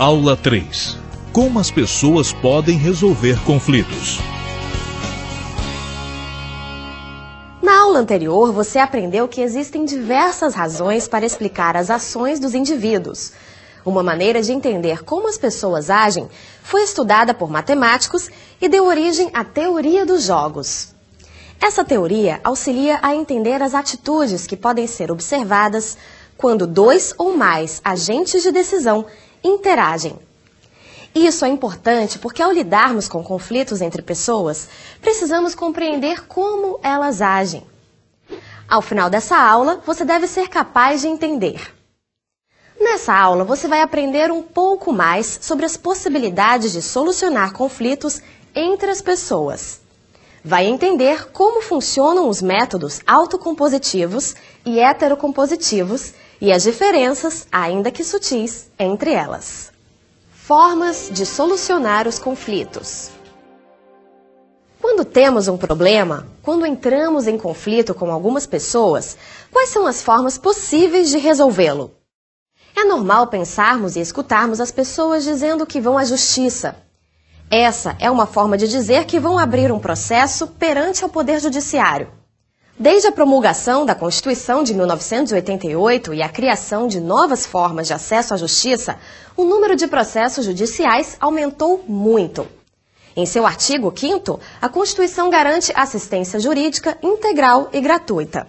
Aula 3. Como as pessoas podem resolver conflitos. Na aula anterior, você aprendeu que existem diversas razões para explicar as ações dos indivíduos. Uma maneira de entender como as pessoas agem foi estudada por matemáticos e deu origem à teoria dos jogos. Essa teoria auxilia a entender as atitudes que podem ser observadas quando dois ou mais agentes de decisão interagem. Isso é importante porque ao lidarmos com conflitos entre pessoas, precisamos compreender como elas agem. Ao final dessa aula, você deve ser capaz de entender. Nessa aula, você vai aprender um pouco mais sobre as possibilidades de solucionar conflitos entre as pessoas. Vai entender como funcionam os métodos autocompositivos e heterocompositivos e as diferenças, ainda que sutis, entre elas. Formas de solucionar os conflitos. Quando temos um problema, quando entramos em conflito com algumas pessoas, quais são as formas possíveis de resolvê-lo? É normal pensarmos e escutarmos as pessoas dizendo que vão à justiça. Essa é uma forma de dizer que vão abrir um processo perante ao Poder Judiciário. Desde a promulgação da Constituição de 1988 e a criação de novas formas de acesso à justiça, o número de processos judiciais aumentou muito. Em seu artigo 5º, a Constituição garante assistência jurídica integral e gratuita.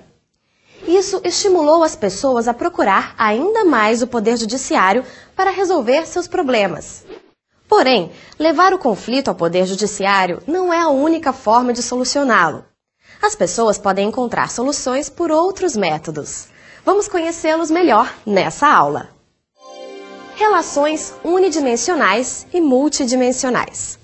Isso estimulou as pessoas a procurar ainda mais o Poder Judiciário para resolver seus problemas. Porém, levar o conflito ao Poder Judiciário não é a única forma de solucioná-lo. As pessoas podem encontrar soluções por outros métodos. Vamos conhecê-los melhor nessa aula. Relações unidimensionais e multidimensionais.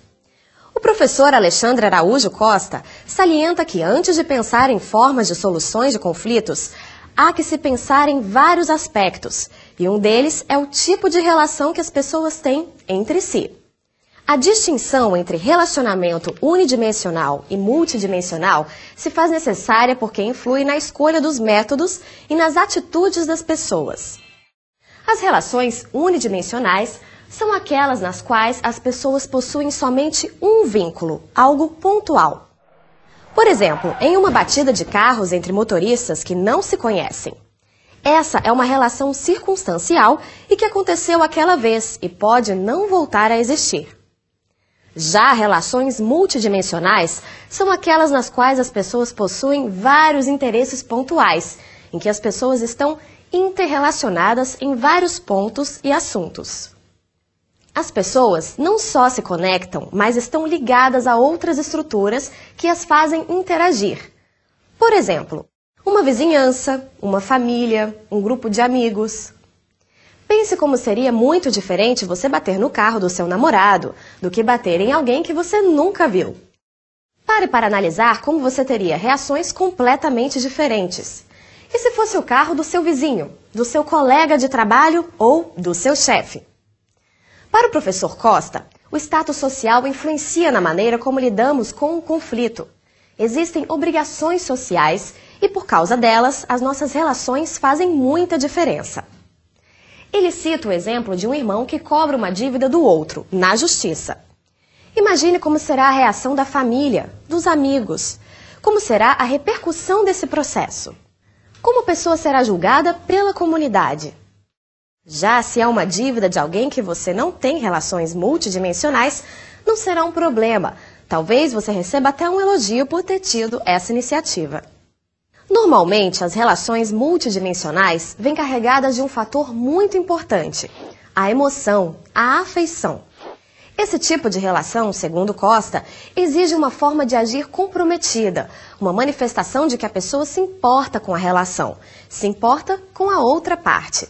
O professor Alexandre Araújo Costa salienta que antes de pensar em formas de soluções de conflitos, há que se pensar em vários aspectos, e um deles é o tipo de relação que as pessoas têm entre si. A distinção entre relacionamento unidimensional e multidimensional se faz necessária porque influi na escolha dos métodos e nas atitudes das pessoas. As relações unidimensionais são aquelas nas quais as pessoas possuem somente um vínculo, algo pontual. Por exemplo, em uma batida de carros entre motoristas que não se conhecem. Essa é uma relação circunstancial e que aconteceu aquela vez e pode não voltar a existir. Já relações multidimensionais são aquelas nas quais as pessoas possuem vários interesses pontuais, em que as pessoas estão interrelacionadas em vários pontos e assuntos. As pessoas não só se conectam, mas estão ligadas a outras estruturas que as fazem interagir. Por exemplo, uma vizinhança, uma família, um grupo de amigos. Pense como seria muito diferente você bater no carro do seu namorado do que bater em alguém que você nunca viu. Pare para analisar como você teria reações completamente diferentes. E se fosse o carro do seu vizinho, do seu colega de trabalho ou do seu chefe? Para o professor Costa, o status social influencia na maneira como lidamos com o conflito. Existem obrigações sociais e, por causa delas, as nossas relações fazem muita diferença. Ele cita o exemplo de um irmão que cobra uma dívida do outro, na justiça. Imagine como será a reação da família, dos amigos. Como será a repercussão desse processo? Como a pessoa será julgada pela comunidade? Já se é uma dívida de alguém que você não tem relações multidimensionais, não será um problema. Talvez você receba até um elogio por ter tido essa iniciativa. Normalmente, as relações multidimensionais vêm carregadas de um fator muito importante, a emoção, a afeição. Esse tipo de relação, segundo Costa, exige uma forma de agir comprometida, uma manifestação de que a pessoa se importa com a relação, se importa com a outra parte.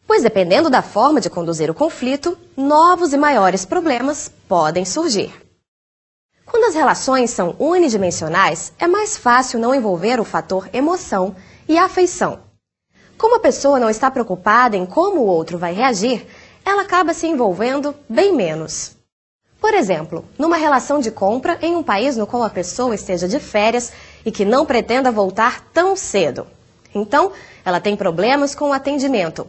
Pois dependendo da forma de conduzir o conflito, novos e maiores problemas podem surgir. Quando as relações são unidimensionais, é mais fácil não envolver o fator emoção e afeição. Como a pessoa não está preocupada em como o outro vai reagir, ela acaba se envolvendo bem menos. Por exemplo, numa relação de compra em um país no qual a pessoa esteja de férias e que não pretenda voltar tão cedo. Então, ela tem problemas com o atendimento.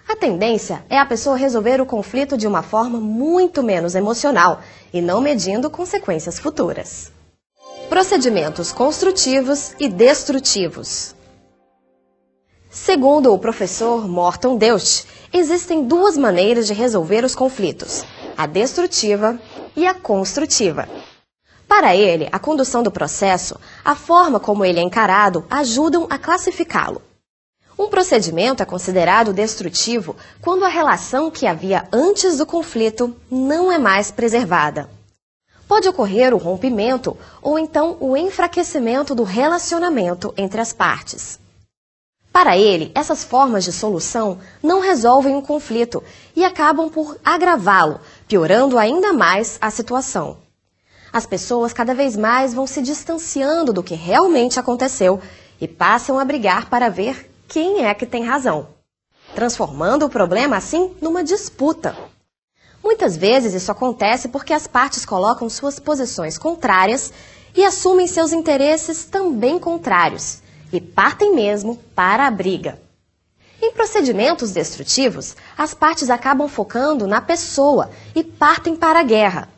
A tendência é a pessoa resolver o conflito de uma forma muito menos emocional e não medindo consequências futuras. Procedimentos construtivos e destrutivos. Segundo o professor Morton Deutsch, existem duas maneiras de resolver os conflitos, a destrutiva e a construtiva. Para ele, a condução do processo, a forma como ele é encarado, ajudam a classificá-lo. Um procedimento é considerado destrutivo quando a relação que havia antes do conflito não é mais preservada. Pode ocorrer o rompimento ou então o enfraquecimento do relacionamento entre as partes. Para ele, essas formas de solução não resolvem o conflito e acabam por agravá-lo, piorando ainda mais a situação. As pessoas cada vez mais vão se distanciando do que realmente aconteceu e passam a brigar para ver quem é que tem razão, transformando o problema assim numa disputa. Muitas vezes isso acontece porque as partes colocam suas posições contrárias e assumem seus interesses também contrários e partem mesmo para a briga. Em procedimentos destrutivos, as partes acabam focando na pessoa e partem para a guerra.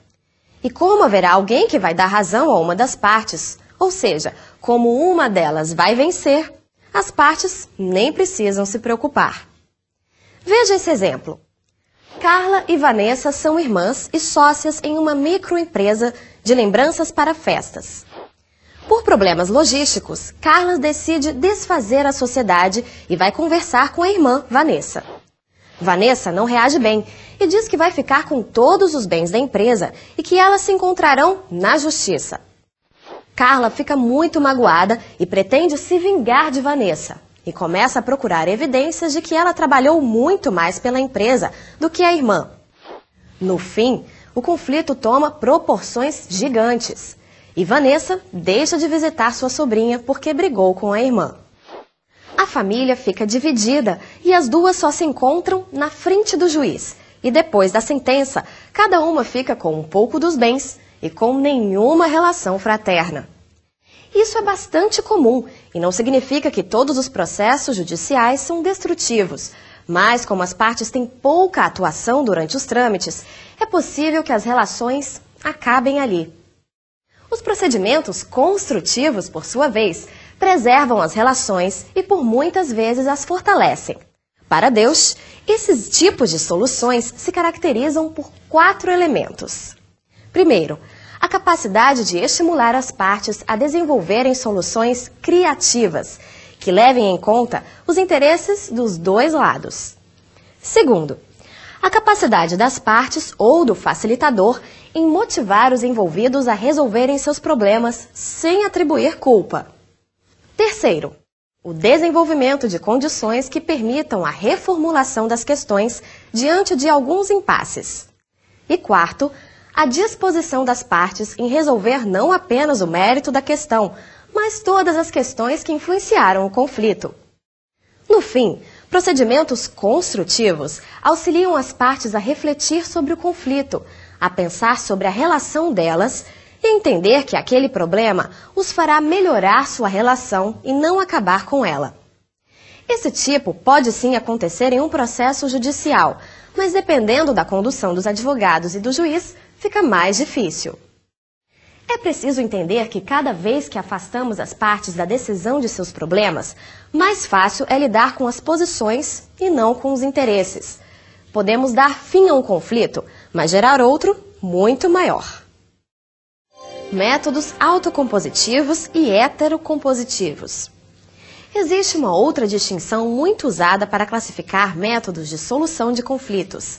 E como haverá alguém que vai dar razão a uma das partes, ou seja, como uma delas vai vencer, as partes nem precisam se preocupar. Veja esse exemplo. Carla e Vanessa são irmãs e sócias em uma microempresa de lembranças para festas. Por problemas logísticos, Carla decide desfazer a sociedade e vai conversar com a irmã Vanessa. Vanessa não reage bem e diz que vai ficar com todos os bens da empresa e que elas se encontrarão na justiça. Carla fica muito magoada e pretende se vingar de Vanessa e começa a procurar evidências de que ela trabalhou muito mais pela empresa do que a irmã. No fim, o conflito toma proporções gigantes e Vanessa deixa de visitar sua sobrinha porque brigou com a irmã. A família fica dividida e as duas só se encontram na frente do juiz. E depois da sentença, cada uma fica com um pouco dos bens e com nenhuma relação fraterna. Isso é bastante comum e não significa que todos os processos judiciais são destrutivos, mas como as partes têm pouca atuação durante os trâmites, é possível que as relações acabem ali. Os procedimentos construtivos, por sua vez, preservam as relações e por muitas vezes as fortalecem. Para Deus, esses tipos de soluções se caracterizam por 4 elementos. Primeiro, a capacidade de estimular as partes a desenvolverem soluções criativas, que levem em conta os interesses dos dois lados. Segundo, a capacidade das partes ou do facilitador em motivar os envolvidos a resolverem seus problemas sem atribuir culpa. Terceiro, o desenvolvimento de condições que permitam a reformulação das questões diante de alguns impasses. E quarto, a disposição das partes em resolver não apenas o mérito da questão, mas todas as questões que influenciaram o conflito. No fim, procedimentos construtivos auxiliam as partes a refletir sobre o conflito, a pensar sobre a relação delas e entender que aquele problema os fará melhorar sua relação e não acabar com ela. Esse tipo pode sim acontecer em um processo judicial, mas dependendo da condução dos advogados e do juiz, fica mais difícil. É preciso entender que cada vez que afastamos as partes da decisão de seus problemas, mais fácil é lidar com as posições e não com os interesses. Podemos dar fim a um conflito, mas gerar outro muito maior. Métodos autocompositivos e heterocompositivos. Existe uma outra distinção muito usada para classificar métodos de solução de conflitos.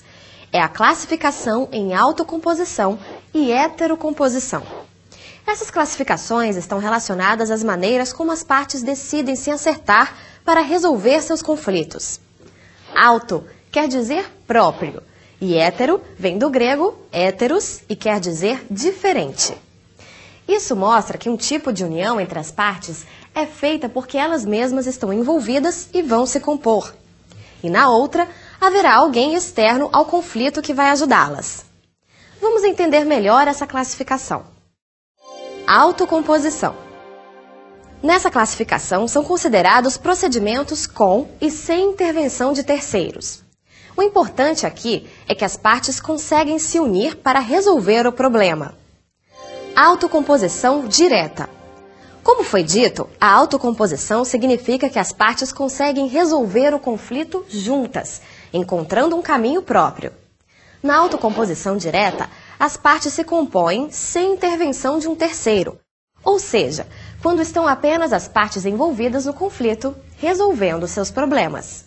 É a classificação em autocomposição e heterocomposição. Essas classificações estão relacionadas às maneiras como as partes decidem se acertar para resolver seus conflitos. Auto quer dizer próprio, e hétero vem do grego héteros e quer dizer diferente. Isso mostra que um tipo de união entre as partes é feita porque elas mesmas estão envolvidas e vão se compor. E na outra, haverá alguém externo ao conflito que vai ajudá-las. Vamos entender melhor essa classificação. Autocomposição. Nessa classificação são considerados procedimentos com e sem intervenção de terceiros. O importante aqui é que as partes conseguem se unir para resolver o problema. Autocomposição direta. Como foi dito, a autocomposição significa que as partes conseguem resolver o conflito juntas, encontrando um caminho próprio. Na autocomposição direta, as partes se compõem sem intervenção de um terceiro, ou seja, quando estão apenas as partes envolvidas no conflito, resolvendo seus problemas.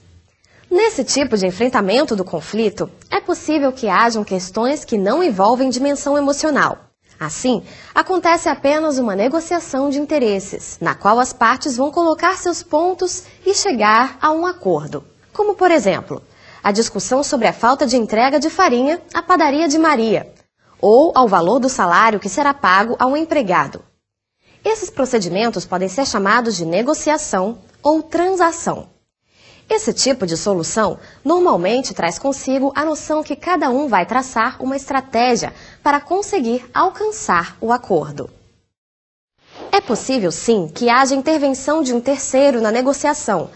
Nesse tipo de enfrentamento do conflito, é possível que hajam questões que não envolvem dimensão emocional. Assim, acontece apenas uma negociação de interesses, na qual as partes vão colocar seus pontos e chegar a um acordo. Como, por exemplo, a discussão sobre a falta de entrega de farinha à padaria de Maria, ou ao valor do salário que será pago a um empregado. Esses procedimentos podem ser chamados de negociação ou transação. Esse tipo de solução normalmente traz consigo a noção que cada um vai traçar uma estratégia para conseguir alcançar o acordo. É possível, sim, que haja intervenção de um terceiro na negociação,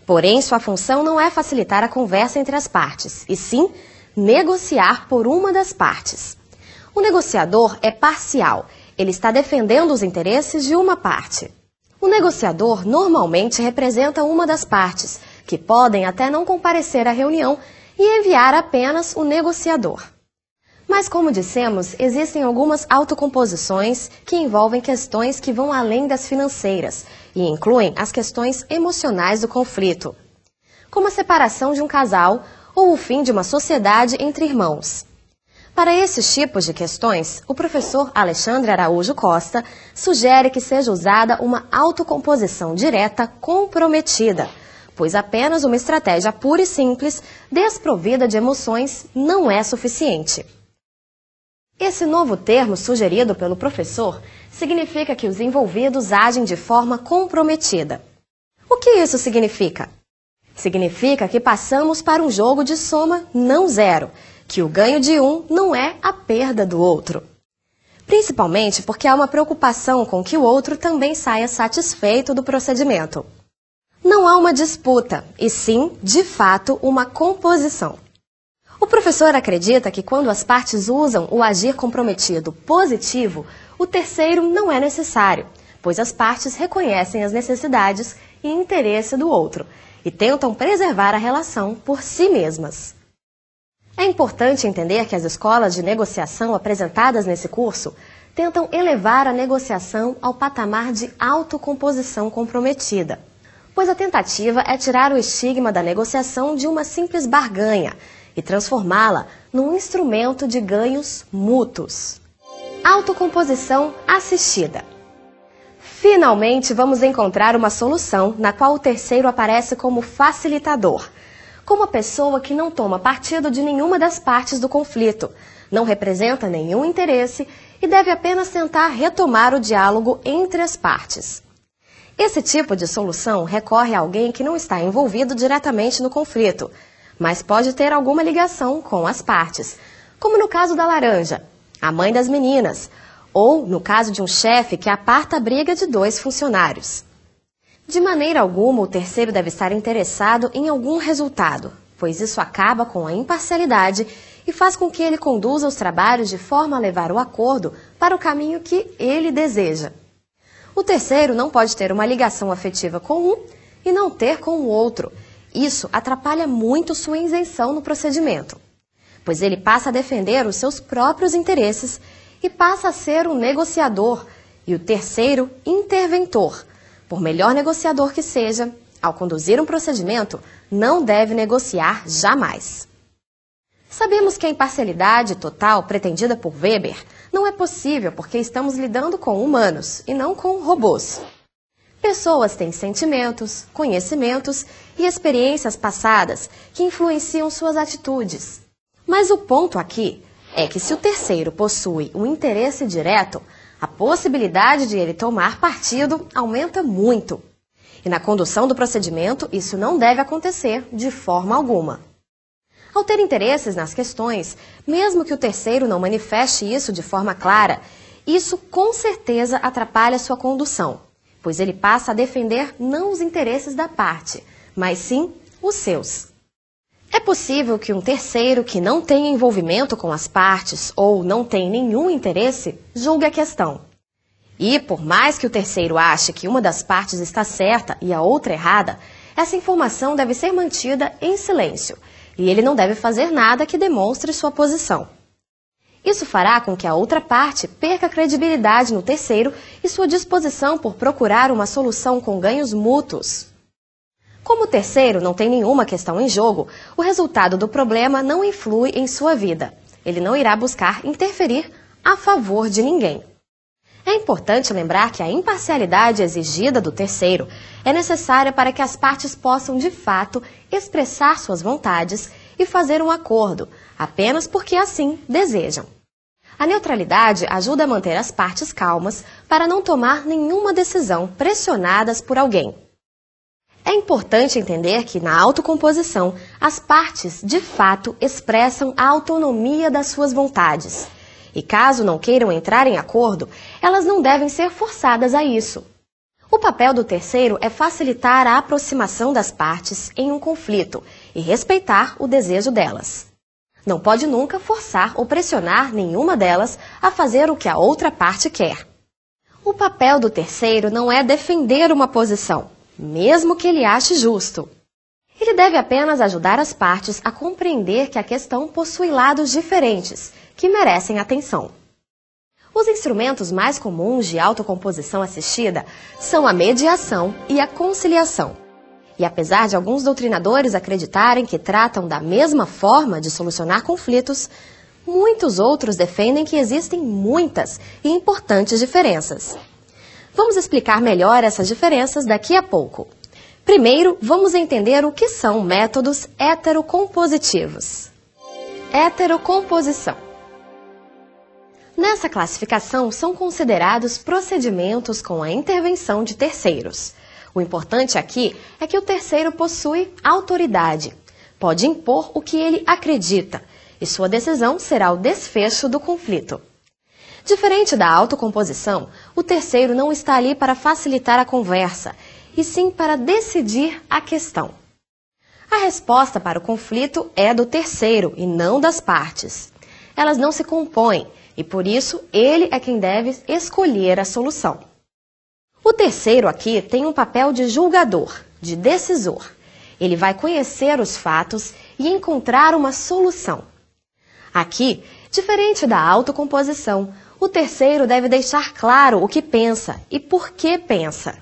porém sua função não é facilitar a conversa entre as partes, e sim negociar por uma das partes. O negociador é parcial, ele está defendendo os interesses de uma parte. O negociador normalmente representa uma das partes, que podem até não comparecer à reunião e enviar apenas o negociador. Mas, como dissemos, existem algumas autocomposições que envolvem questões que vão além das financeiras e incluem as questões emocionais do conflito, como a separação de um casal ou o fim de uma sociedade entre irmãos. Para esses tipos de questões, o professor Alexandre Araújo Costa sugere que seja usada uma autocomposição direta comprometida, pois apenas uma estratégia pura e simples, desprovida de emoções, não é suficiente. Esse novo termo sugerido pelo professor significa que os envolvidos agem de forma comprometida. O que isso significa? Significa que passamos para um jogo de soma não zero, que o ganho de um não é a perda do outro. Principalmente porque há uma preocupação com que o outro também saia satisfeito do procedimento. Não há uma disputa, e sim, de fato, uma composição. O professor acredita que quando as partes usam o agir comprometido positivo, o terceiro não é necessário, pois as partes reconhecem as necessidades e interesse do outro e tentam preservar a relação por si mesmas. É importante entender que as escolas de negociação apresentadas nesse curso tentam elevar a negociação ao patamar de autocomposição comprometida, pois a tentativa é tirar o estigma da negociação de uma simples barganha e transformá-la num instrumento de ganhos mútuos. Autocomposição assistida. Finalmente, vamos encontrar uma solução na qual o terceiro aparece como facilitador, como a pessoa que não toma partido de nenhuma das partes do conflito, não representa nenhum interesse e deve apenas tentar retomar o diálogo entre as partes. Esse tipo de solução recorre a alguém que não está envolvido diretamente no conflito, mas pode ter alguma ligação com as partes, como no caso da laranja, a mãe das meninas, ou no caso de um chefe que aparta a briga de dois funcionários. De maneira alguma, o terceiro deve estar interessado em algum resultado, pois isso acaba com a imparcialidade e faz com que ele conduza os trabalhos de forma a levar o acordo para o caminho que ele deseja. O terceiro não pode ter uma ligação afetiva com um e não ter com o outro. Isso atrapalha muito sua isenção no procedimento, pois ele passa a defender os seus próprios interesses e passa a ser um negociador e o terceiro interventor. Por melhor negociador que seja, ao conduzir um procedimento, não deve negociar jamais. Sabemos que a imparcialidade total pretendida por Weber não é possível porque estamos lidando com humanos e não com robôs. Pessoas têm sentimentos, conhecimentos e experiências passadas que influenciam suas atitudes. Mas o ponto aqui é que se o terceiro possui um interesse direto, a possibilidade de ele tomar partido aumenta muito. E na condução do procedimento, isso não deve acontecer de forma alguma. Ao ter interesses nas questões, mesmo que o terceiro não manifeste isso de forma clara, isso com certeza atrapalha sua condução, pois ele passa a defender não os interesses da parte, mas sim os seus. É possível que um terceiro que não tenha envolvimento com as partes ou não tem nenhum interesse julgue a questão. E, por mais que o terceiro ache que uma das partes está certa e a outra errada, essa informação deve ser mantida em silêncio e ele não deve fazer nada que demonstre sua posição. Isso fará com que a outra parte perca credibilidade no terceiro e sua disposição por procurar uma solução com ganhos mútuos. Como o terceiro não tem nenhuma questão em jogo, o resultado do problema não influi em sua vida. Ele não irá buscar interferir a favor de ninguém. É importante lembrar que a imparcialidade exigida do terceiro é necessária para que as partes possam, de fato, expressar suas vontades e fazer um acordo, apenas porque assim desejam. A neutralidade ajuda a manter as partes calmas para não tomar nenhuma decisão pressionadas por alguém. É importante entender que, na autocomposição, as partes, de fato, expressam a autonomia das suas vontades. E caso não queiram entrar em acordo, elas não devem ser forçadas a isso. O papel do terceiro é facilitar a aproximação das partes em um conflito e respeitar o desejo delas. Não pode nunca forçar ou pressionar nenhuma delas a fazer o que a outra parte quer. O papel do terceiro não é defender uma posição, mesmo que ele ache justo. Ele deve apenas ajudar as partes a compreender que a questão possui lados diferentes, que merecem atenção. Os instrumentos mais comuns de autocomposição assistida são a mediação e a conciliação. E apesar de alguns doutrinadores acreditarem que tratam da mesma forma de solucionar conflitos, muitos outros defendem que existem muitas e importantes diferenças. Vamos explicar melhor essas diferenças daqui a pouco. Primeiro, vamos entender o que são métodos heterocompositivos. Heterocomposição. Nessa classificação, são considerados procedimentos com a intervenção de terceiros. O importante aqui é que o terceiro possui autoridade, pode impor o que ele acredita, e sua decisão será o desfecho do conflito. Diferente da autocomposição, o terceiro não está ali para facilitar a conversa, e sim para decidir a questão. A resposta para o conflito é do terceiro e não das partes. Elas não se compõem, e por isso ele é quem deve escolher a solução. O terceiro aqui tem um papel de julgador, de decisor. Ele vai conhecer os fatos e encontrar uma solução. Aqui, diferente da autocomposição, o terceiro deve deixar claro o que pensa e por que pensa.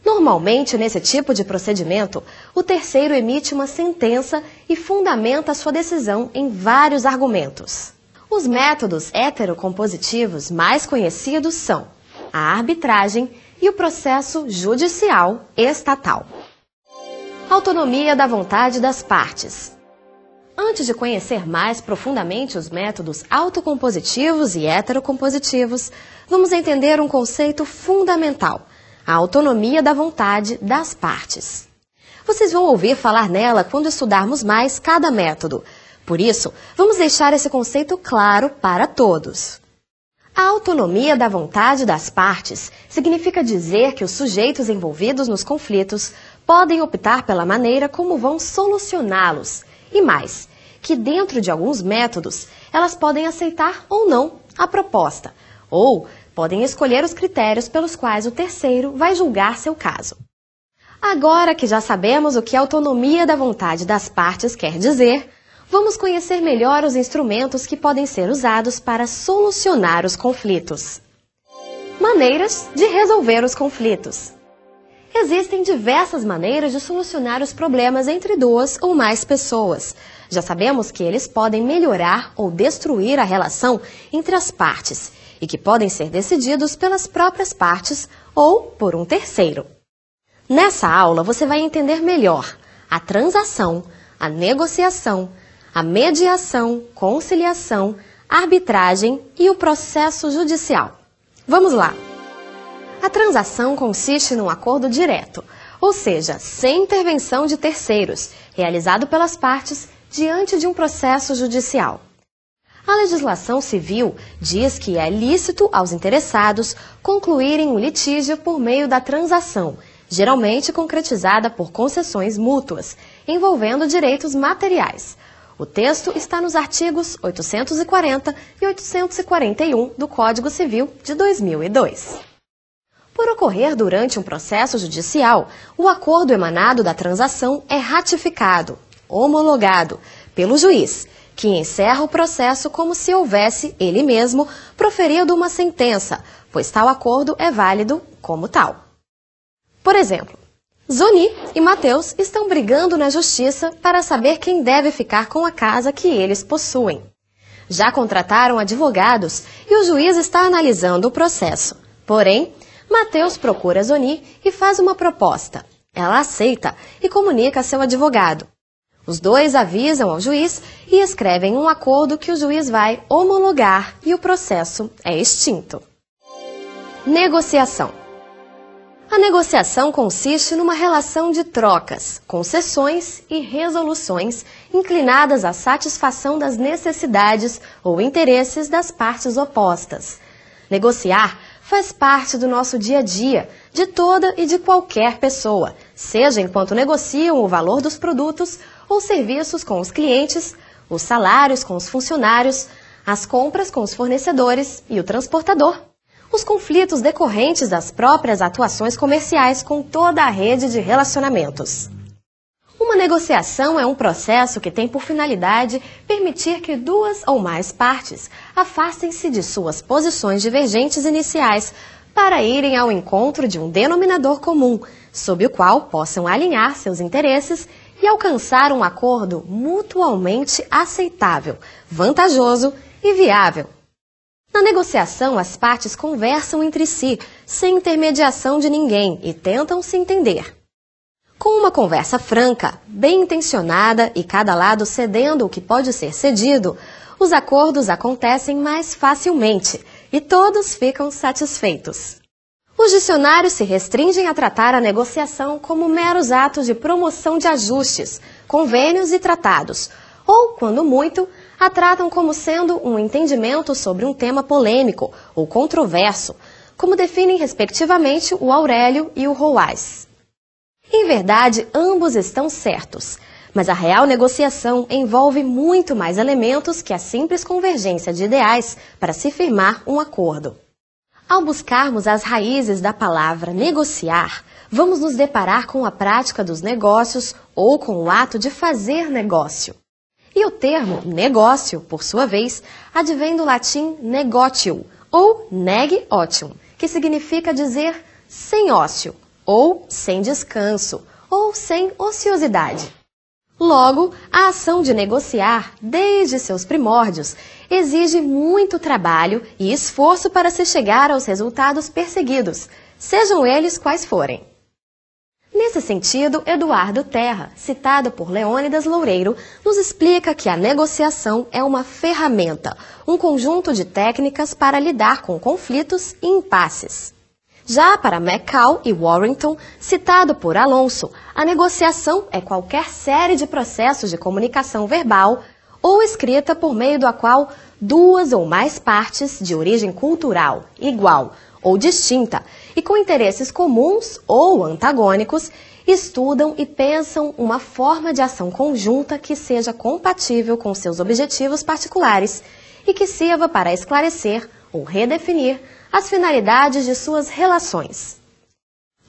Normalmente, nesse tipo de procedimento, o terceiro emite uma sentença e fundamenta sua decisão em vários argumentos. Os métodos heterocompositivos mais conhecidos são a arbitragem e o processo judicial estatal. Autonomia da vontade das partes. Antes de conhecer mais profundamente os métodos autocompositivos e heterocompositivos, vamos entender um conceito fundamental, a autonomia da vontade das partes. Vocês vão ouvir falar nela quando estudarmos mais cada método. Por isso, vamos deixar esse conceito claro para todos. A autonomia da vontade das partes significa dizer que os sujeitos envolvidos nos conflitos podem optar pela maneira como vão solucioná-los e mais, que dentro de alguns métodos elas podem aceitar ou não a proposta ou podem escolher os critérios pelos quais o terceiro vai julgar seu caso. Agora que já sabemos o que a autonomia da vontade das partes quer dizer, vamos conhecer melhor os instrumentos que podem ser usados para solucionar os conflitos. Maneiras de resolver os conflitos. Existem diversas maneiras de solucionar os problemas entre duas ou mais pessoas. Já sabemos que eles podem melhorar ou destruir a relação entre as partes e que podem ser decididos pelas próprias partes ou por um terceiro. Nessa aula você vai entender melhor a transação, a negociação, a mediação, conciliação, arbitragem e o processo judicial. Vamos lá! A transação consiste num acordo direto, ou seja, sem intervenção de terceiros, realizado pelas partes diante de um processo judicial. A legislação civil diz que é lícito aos interessados concluírem o litígio por meio da transação, geralmente concretizada por concessões mútuas, envolvendo direitos materiais. O texto está nos artigos 840 e 841 do Código Civil de 2002. Por ocorrer durante um processo judicial, o acordo emanado da transação é ratificado, homologado, pelo juiz, que encerra o processo como se houvesse, ele mesmo, proferido uma sentença, pois tal acordo é válido como tal. Por exemplo, Zoni e Mateus estão brigando na justiça para saber quem deve ficar com a casa que eles possuem. Já contrataram advogados e o juiz está analisando o processo. Porém, Mateus procura Zoni e faz uma proposta. Ela aceita e comunica a seu advogado. Os dois avisam ao juiz e escrevem um acordo que o juiz vai homologar e o processo é extinto. Negociação. A negociação consiste numa relação de trocas, concessões e resoluções inclinadas à satisfação das necessidades ou interesses das partes opostas. Negociar faz parte do nosso dia a dia, de toda e de qualquer pessoa, seja enquanto negociam o valor dos produtos ou serviços com os clientes, os salários com os funcionários, as compras com os fornecedores e o transportador, os conflitos decorrentes das próprias atuações comerciais com toda a rede de relacionamentos. Uma negociação é um processo que tem por finalidade permitir que duas ou mais partes afastem-se de suas posições divergentes iniciais para irem ao encontro de um denominador comum, sob o qual possam alinhar seus interesses e alcançar um acordo mutualmente aceitável, vantajoso e viável. Na negociação, as partes conversam entre si, sem intermediação de ninguém, e tentam se entender. Com uma conversa franca, bem intencionada e cada lado cedendo o que pode ser cedido, os acordos acontecem mais facilmente e todos ficam satisfeitos. Os dicionários se restringem a tratar a negociação como meros atos de promoção de ajustes, convênios e tratados, ou, quando muito, a tratam como sendo um entendimento sobre um tema polêmico ou controverso, como definem respectivamente o Aurélio e o Roais. Em verdade, ambos estão certos, mas a real negociação envolve muito mais elementos que a simples convergência de ideais para se firmar um acordo. Ao buscarmos as raízes da palavra negociar, vamos nos deparar com a prática dos negócios ou com o ato de fazer negócio. E o termo negócio, por sua vez, advém do latim negotio, ou neg otium, que significa dizer sem ócio, ou sem descanso, ou sem ociosidade. Logo, a ação de negociar, desde seus primórdios, exige muito trabalho e esforço para se chegar aos resultados perseguidos, sejam eles quais forem. Nesse sentido, Eduardo Terra, citado por Leônidas Loureiro, nos explica que a negociação é uma ferramenta, um conjunto de técnicas para lidar com conflitos e impasses. Já para McCall e Warrington, citado por Alonso, a negociação é qualquer série de processos de comunicação verbal ou escrita por meio do qual duas ou mais partes de origem cultural, igual ou distinta e com interesses comuns ou antagônicos, estudam e pensam uma forma de ação conjunta que seja compatível com seus objetivos particulares e que sirva para esclarecer ou redefinir as finalidades de suas relações.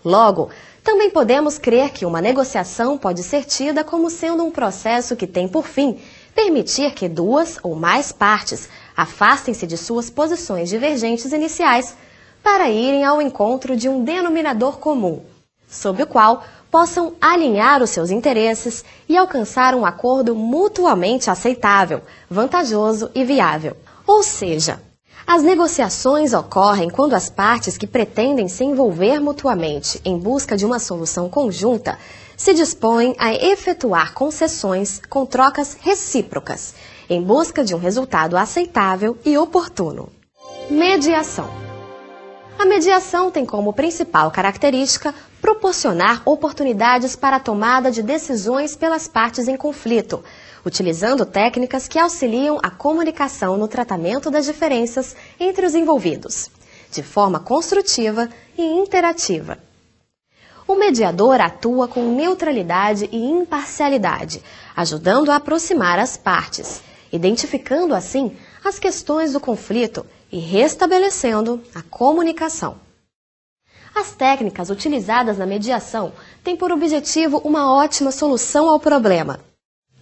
Logo, também podemos crer que uma negociação pode ser tida como sendo um processo que tem por fim permitir que duas ou mais partes afastem-se de suas posições divergentes iniciais para irem ao encontro de um denominador comum, sob o qual possam alinhar os seus interesses e alcançar um acordo mutuamente aceitável, vantajoso e viável. Ou seja, as negociações ocorrem quando as partes que pretendem se envolver mutuamente em busca de uma solução conjunta se dispõem a efetuar concessões com trocas recíprocas, em busca de um resultado aceitável e oportuno. Mediação. A mediação tem como principal característica proporcionar oportunidades para a tomada de decisões pelas partes em conflito, utilizando técnicas que auxiliam a comunicação no tratamento das diferenças entre os envolvidos, de forma construtiva e interativa. O mediador atua com neutralidade e imparcialidade, ajudando a aproximar as partes, identificando assim as questões do conflito e restabelecendo a comunicação. As técnicas utilizadas na mediação têm por objetivo uma ótima solução ao problema.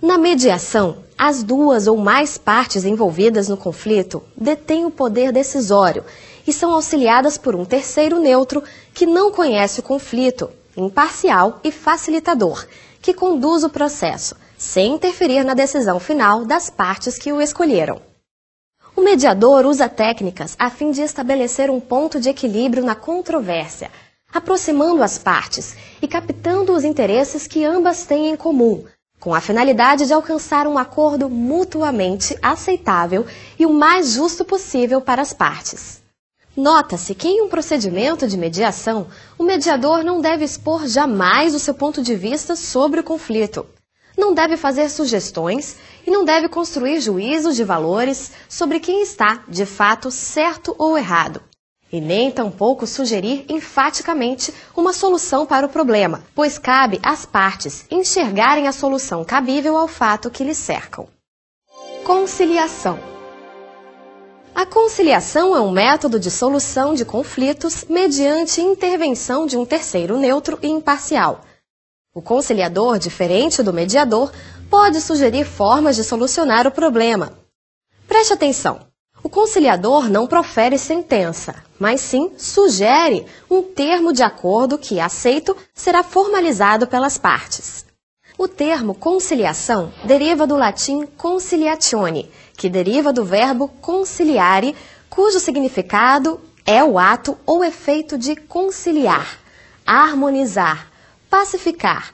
Na mediação, as duas ou mais partes envolvidas no conflito detêm o poder decisório e são auxiliadas por um terceiro neutro que não conhece o conflito, imparcial e facilitador, que conduz o processo, sem interferir na decisão final das partes que o escolheram. O mediador usa técnicas a fim de estabelecer um ponto de equilíbrio na controvérsia, aproximando as partes e captando os interesses que ambas têm em comum, com a finalidade de alcançar um acordo mutuamente aceitável e o mais justo possível para as partes. Nota-se que em um procedimento de mediação, o mediador não deve expor jamais o seu ponto de vista sobre o conflito. Não deve fazer sugestões e não deve construir juízos de valores sobre quem está, de fato, certo ou errado. E nem tampouco sugerir enfaticamente uma solução para o problema, pois cabe às partes enxergarem a solução cabível ao fato que lhes cercam. Conciliação. A conciliação é um método de solução de conflitos mediante intervenção de um terceiro neutro e imparcial. O conciliador, diferente do mediador, pode sugerir formas de solucionar o problema. Preste atenção, o conciliador não profere sentença, mas sim sugere um termo de acordo que, aceito, será formalizado pelas partes. O termo conciliação deriva do latim conciliatione, que deriva do verbo conciliare, cujo significado é o ato ou efeito de conciliar, harmonizar, pacificar,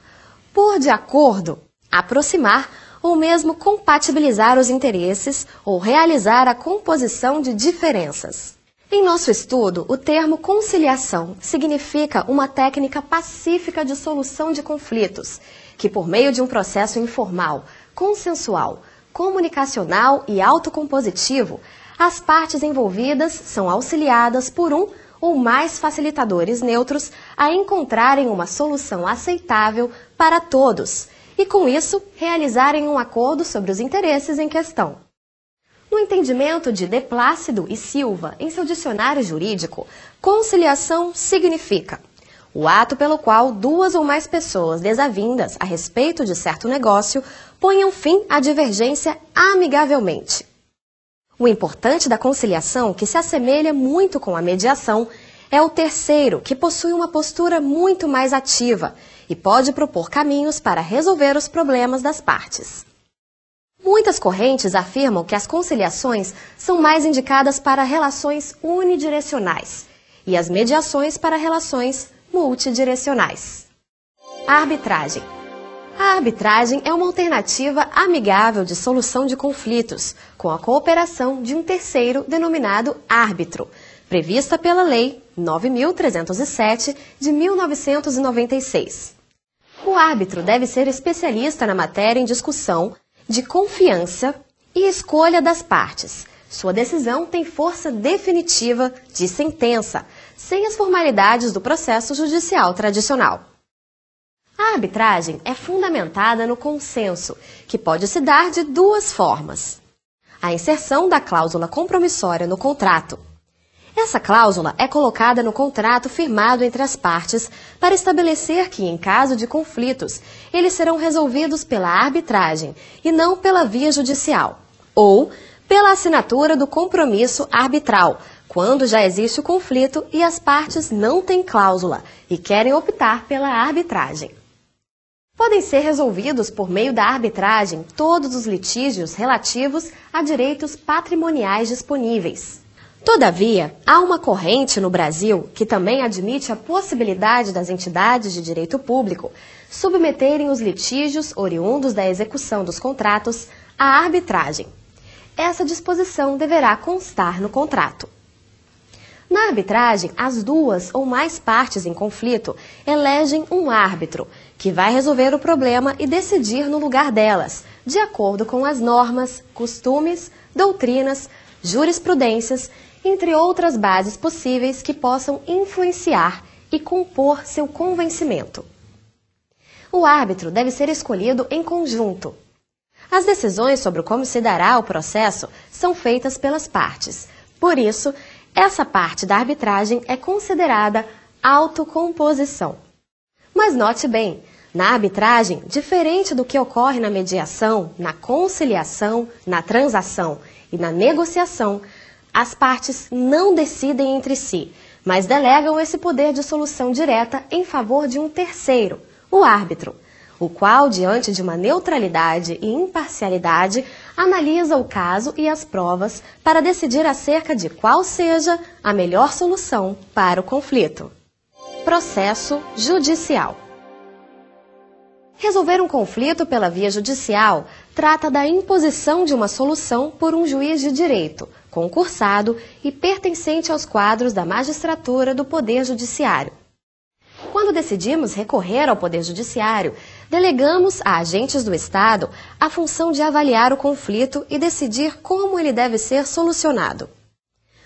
pôr de acordo, aproximar ou mesmo compatibilizar os interesses ou realizar a composição de diferenças. Em nosso estudo, o termo conciliação significa uma técnica pacífica de solução de conflitos, que por meio de um processo informal, consensual, comunicacional e autocompositivo, as partes envolvidas são auxiliadas por um ou mais facilitadores neutros a encontrarem uma solução aceitável para todos e, com isso, realizarem um acordo sobre os interesses em questão. No entendimento de De Plácido e Silva, em seu dicionário jurídico, conciliação significa o ato pelo qual duas ou mais pessoas desavindas a respeito de certo negócio ponham fim à divergência amigavelmente. O importante da conciliação, que se assemelha muito com a mediação, é o terceiro, que possui uma postura muito mais ativa e pode propor caminhos para resolver os problemas das partes. Muitas correntes afirmam que as conciliações são mais indicadas para relações unidirecionais e as mediações para relações multidirecionais. A arbitragem. A arbitragem é uma alternativa amigável de solução de conflitos, com a cooperação de um terceiro denominado árbitro, prevista pela Lei 9.307 de 1996. O árbitro deve ser especialista na matéria em discussão, de confiança e escolha das partes. Sua decisão tem força definitiva de sentença, sem as formalidades do processo judicial tradicional. A arbitragem é fundamentada no consenso, que pode se dar de duas formas. A inserção da cláusula compromissória no contrato. Essa cláusula é colocada no contrato firmado entre as partes para estabelecer que, em caso de conflitos, eles serão resolvidos pela arbitragem e não pela via judicial, ou pela assinatura do compromisso arbitral, quando já existe o conflito e as partes não têm cláusula e querem optar pela arbitragem. Podem ser resolvidos por meio da arbitragem todos os litígios relativos a direitos patrimoniais disponíveis. Todavia, há uma corrente no Brasil que também admite a possibilidade das entidades de direito público submeterem os litígios oriundos da execução dos contratos à arbitragem. Essa disposição deverá constar no contrato. Na arbitragem, as duas ou mais partes em conflito elegem um árbitro, que vai resolver o problema e decidir no lugar delas, de acordo com as normas, costumes, doutrinas, jurisprudências, entre outras bases possíveis que possam influenciar e compor seu convencimento. O árbitro deve ser escolhido em conjunto. As decisões sobre como se dará o processo são feitas pelas partes. Por isso, essa parte da arbitragem é considerada autocomposição. Mas note bem, na arbitragem, diferente do que ocorre na mediação, na conciliação, na transação e na negociação, as partes não decidem entre si, mas delegam esse poder de solução direta em favor de um terceiro, o árbitro, o qual, diante de uma neutralidade e imparcialidade, analisa o caso e as provas para decidir acerca de qual seja a melhor solução para o conflito. Processo judicial. Resolver um conflito pela via judicial trata da imposição de uma solução por um juiz de direito, concursado e pertencente aos quadros da magistratura do Poder Judiciário. Quando decidimos recorrer ao Poder Judiciário, delegamos a agentes do Estado a função de avaliar o conflito e decidir como ele deve ser solucionado.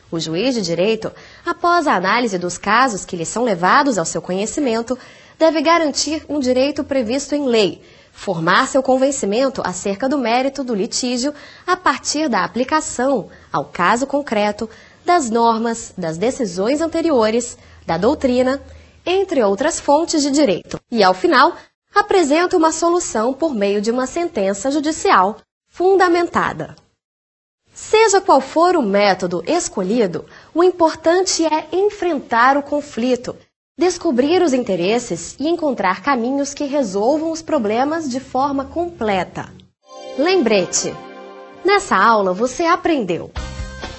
O juiz de direito, após a análise dos casos que lhe são levados ao seu conhecimento, deve garantir um direito previsto em lei, formar seu convencimento acerca do mérito do litígio a partir da aplicação ao caso concreto, das normas, das decisões anteriores, da doutrina, entre outras fontes de direito. E, ao final, apresenta uma solução por meio de uma sentença judicial fundamentada. Seja qual for o método escolhido, o importante é enfrentar o conflito, descobrir os interesses e encontrar caminhos que resolvam os problemas de forma completa. Lembrete! Nessa aula você aprendeu: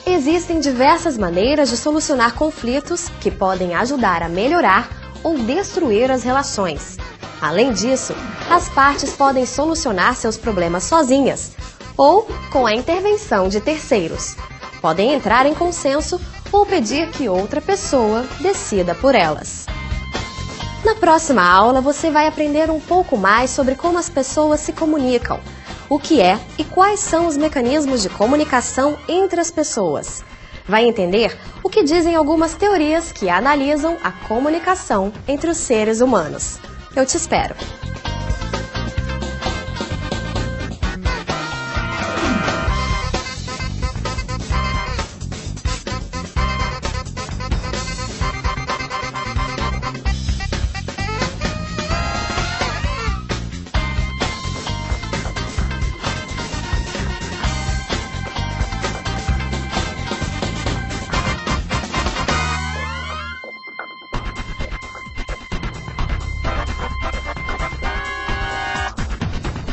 existem diversas maneiras de solucionar conflitos que podem ajudar a melhorar ou destruir as relações. Além disso, as partes podem solucionar seus problemas sozinhas ou com a intervenção de terceiros. Podem entrar em consenso ou pedir que outra pessoa decida por elas. Na próxima aula, você vai aprender um pouco mais sobre como as pessoas se comunicam, o que é e quais são os mecanismos de comunicação entre as pessoas. Vai entender o que dizem algumas teorias que analisam a comunicação entre os seres humanos. Eu te espero!